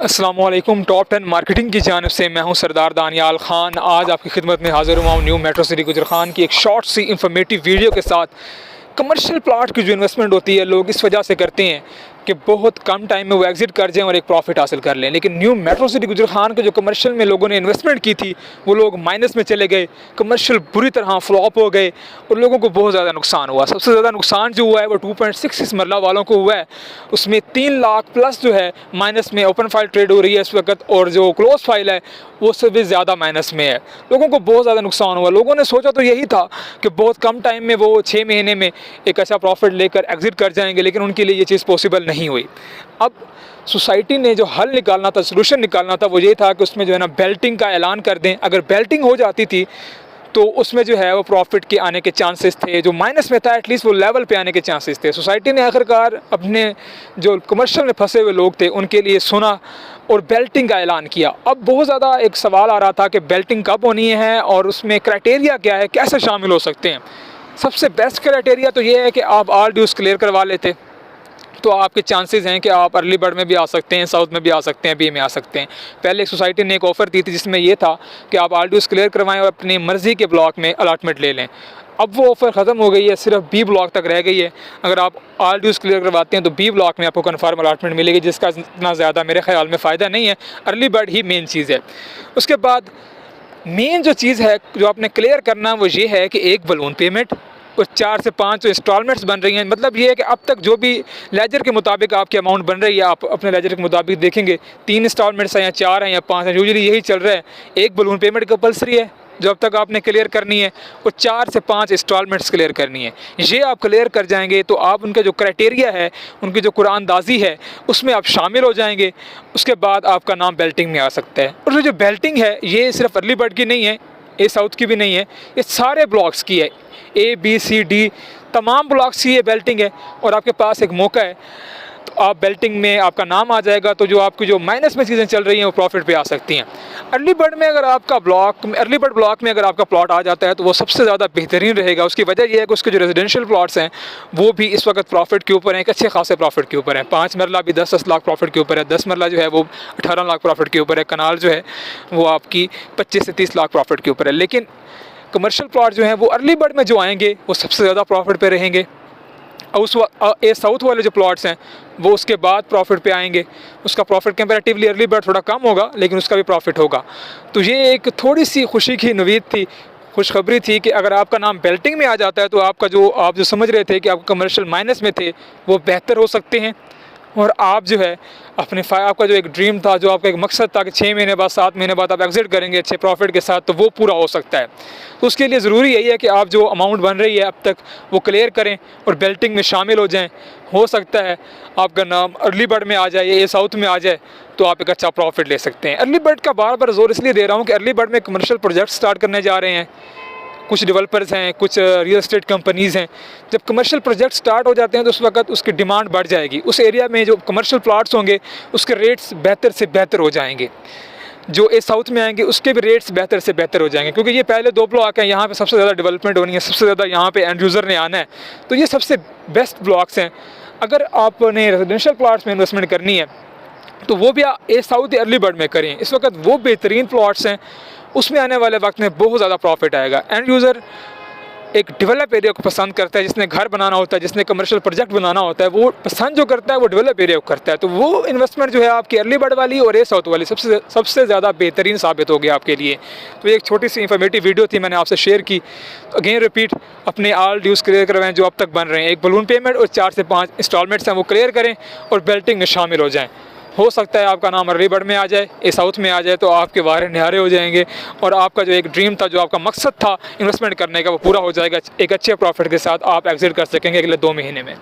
अस्सलामुअलैकुम। Top 10 marketing की जानिब से मैं हूं सरदार दानियाल ख़ान। आज आपकी खिदमत में हाज़िर हुआ हूं न्यू मेट्रो सिटी गुजरखान की एक शॉर्ट सी इंफॉर्मेटिव वीडियो के साथ। कमर्शियल प्लाट की जो इन्वेस्टमेंट होती है लोग इस वजह से करते हैं कि बहुत कम टाइम में वो एग्जिट कर जाएं और एक प्रॉफिट हासिल कर लें, लेकिन न्यू मेट्रो सिटी गुजरखान के जो कमर्शियल में लोगों ने इन्वेस्टमेंट की थी वो लोग माइनस में चले गए, कमर्शियल बुरी तरह फ्लॉप हो गए और लोगों को बहुत ज़्यादा नुकसान हुआ। सबसे ज़्यादा नुकसान जो हुआ है वो 2.66 मरला वालों को हुआ है। उसमें 3 लाख प्लस जो है माइनस में ओपन फाइल ट्रेड हो रही है इस वक्त, और जो क्लोज फाइल है वो से भी ज़्यादा माइनस में है। लोगों को बहुत ज़्यादा नुकसान हुआ। लोगों ने सोचा तो यही था कि बहुत कम टाइम में वो 6 महीने में एक अच्छा प्रॉफिट लेकर एग्जिट कर जाएंगे, लेकिन उनके लिए ये चीज़ पॉसिबल नहीं हुई। अब सोसाइटी ने जो हल निकालना था, सोल्यूशन निकालना था, वो ये था कि उसमें जो है ना बेल्टिंग का ऐलान कर दें। अगर बेल्टिंग हो जाती थी तो उसमें जो है वो प्रॉफिट के आने के चांसेस थे, जो माइनस में था एटलीस्ट वो लेवल पे आने के चांसेस थे। सोसाइटी ने आखिरकार अपने जो कमर्शियल में फंसे हुए लोग थे उनके लिए सुना और बेल्टिंग का ऐलान किया। अब बहुत ज़्यादा एक सवाल आ रहा था कि बेल्टिंग कब होनी है और उसमें क्राइटेरिया क्या है, कैसे शामिल हो सकते हैं। सबसे बेस्ट क्राइटेरिया तो ये है कि आप ऑल ड्यूज़ क्लियर करवा लेते, तो आपके चांसेस हैं कि आप अर्ली बर्ड में भी आ सकते हैं, साउथ में भी आ सकते हैं, बी में आ सकते हैं। पहले एक सोसाइटी ने एक ऑफ़र दी थी जिसमें ये था कि आप ऑल ड्यूज़ क्लियर करवाएं और अपनी मर्ज़ी के ब्लॉक में अलॉटमेंट ले लें। अब वो ऑफ़र ख़त्म हो गई है, सिर्फ बी ब्लॉक तक रह गई है। अगर आप ऑल ड्यूज़ क्लियर करवाते हैं तो बी ब्लॉक में आपको कन्फर्म अलॉटमेंट मिलेगी, जिसका इतना ज़्यादा मेरे ख्याल में फ़ायदा नहीं है। अर्ली बर्ड ही मेन चीज़ है। उसके बाद मेन जो चीज़ है जो आपने क्लियर करना वो ये है कि एक बलून पेमेंट और 4 से 5 जो इंस्टॉलमेंट्स बन रही हैं। मतलब ये है कि अब तक जो भी लेजर के मुताबिक आपकी अमाउंट बन रही है, आप अपने लेजर के मुताबिक देखेंगे 3 इंस्टॉलमेंट्स हैं या 4 हैं या 5 हैं, यूजुअली यही चल रहा है। एक बलून पेमेंट कंपल्सरी है जो अब तक आपने क्लियर करनी है, और 4 से 5 इंस्टॉलमेंट्स क्लियर करनी है। ये आप क्लियर कर जाएंगे तो आप उनका जो क्राइटेरिया है, उनकी जो कुरानदाजी है उसमें आप शामिल हो जाएंगे। उसके बाद आपका नाम बेल्टिंग में आ सकता है। और जो बेल्टिंग है ये सिर्फ अर्ली बर्ड की नहीं है, ए साउथ की भी नहीं है, ये सारे ब्लॉक्स की है। ए बी सी डी तमाम ब्लॉक्स की ये बेल्टिंग है और आपके पास एक मौका है तो आप बेल्टिंग में आपका नाम आ जाएगा, तो जो आपकी जो माइनस में चीज़ें चल रही हैं वो प्रॉफिट पे आ सकती हैं। अर्ली बर्ड में अगर आपका अर्ली बर्ड ब्लॉक में अगर आपका प्लॉट आ जाता है तो वो सबसे ज़्यादा बेहतरीन रहेगा। उसकी वजह यह है कि उसके जो रेजिडेंशियल प्लॉट्स हैं वो भी इस वक्त प्रॉफिट के ऊपर हैं, एक अच्छे खासे प्रॉफिट के ऊपर हैं। 5 मरला भी 10-10 लाख प्रॉफिट के ऊपर है, 10 मरला जो है वो 18 लाख प्रॉफिट के ऊपर है, कनाल जो है वो आपकी 25 से 30 लाख प्रॉफिट के ऊपर है। लेकिन कमर्शियल प्लॉट जो हैं वो अर्ली बर्ड में जो आएंगे वो सबसे ज़्यादा प्रॉफिट पे रहेंगे। ए साउथ वाले जो प्लॉट्स हैं वो उसके बाद प्रॉफिट पे आएंगे। उसका प्रॉफिट कंपैरेटिवली अर्ली बर्ड थोड़ा कम होगा, लेकिन उसका भी प्रॉफिट होगा। तो ये एक थोड़ी सी खुशी की नवीद थी, खुशखबरी थी कि अगर आपका नाम बेल्टिंग में आ जाता है तो आपका आप जो समझ रहे थे कि आप कमर्शियल माइनस में थे वो बेहतर हो सकते हैं, और आप जो है अपने आपका जो एक ड्रीम था, जो आपका एक मकसद था कि 6 महीने बाद 7 महीने बाद आप एग्जिट करेंगे अच्छे प्रॉफिट के साथ, तो वो पूरा हो सकता है। तो उसके लिए ज़रूरी यही है कि आप जो अमाउंट बन रही है अब तक वो क्लियर करें और बेल्टिंग में शामिल हो जाएं। हो सकता है आपका नाम अर्ली बर्ड में आ जाए या साउथ में आ जाए तो आप एक अच्छा प्रॉफिट ले सकते हैं। अर्ली बर्ड का बार बार जोर इसलिए दे रहा हूँ कि अर्ली बर्ड में कमर्शियल प्रोजेक्ट स्टार्ट करने जा रहे हैं, कुछ डेवलपर्स हैं, कुछ रियल एस्टेट कंपनीज़ हैं। जब कमर्शियल प्रोजेक्ट स्टार्ट हो जाते हैं तो उस वक्त उसकी डिमांड बढ़ जाएगी। उस एरिया में जो कमर्शियल प्लॉट्स होंगे उसके रेट्स बेहतर से बेहतर हो जाएंगे। जो ए साउथ में आएंगे उसके भी रेट्स बेहतर से बेहतर हो जाएंगे, क्योंकि ये पहले 2 ब्लॉक हैं, यहाँ पे सबसे ज़्यादा डेवलपमेंट होनी है, सबसे ज़्यादा यहाँ पे एंड यूज़र ने आना है। तो ये सबसे बेस्ट ब्लॉक्स हैं। अगर आपने रेजिडेंशियल प्लॉट्स में इन्वेस्टमेंट करनी है तो वो भी ए साउथ अर्ली बर्ड में करें। इस वक्त वो बेहतरीन प्लॉट्स हैं, उसमें आने वाले वक्त में बहुत ज़्यादा प्रॉफिट आएगा। एंड यूज़र एक डेवलप एरिया को पसंद करता है, जिसने घर बनाना होता है, जिसने कमर्शियल प्रोजेक्ट बनाना होता है, वो पसंद जो करता है वो डेवलप एरिया को करता है। तो वो इन्वेस्टमेंट जो है आपकी अर्ली बर्ड वाली और ए साउथ वाली सबसे ज़्यादा बेहतरीन साबित हो गया आपके लिए। तो एक छोटी सी इंफॉर्मेटिव वीडियो थी, मैंने आपसे शेयर की। अगेन रिपीट, अपने ऑल ड्यूज़ क्लियर करवाएं जो अब तक बन रहे हैं। एक बलून पेमेंट और 4 से 5 इंस्टॉलमेंट्स हैं वो क्लियर करें और बेल्टिंग में शामिल हो जाएँ। हो सकता है आपका नाम अर्ली बर्ड में आ जाए, ए साउथ में आ जाए, तो आपके वारे न्यारे हो जाएंगे और आपका जो एक ड्रीम था, जो आपका मकसद था इन्वेस्टमेंट करने का, वो पूरा हो जाएगा। एक अच्छे प्रॉफिट के साथ आप एग्जिट कर सकेंगे अगले 2 महीने में।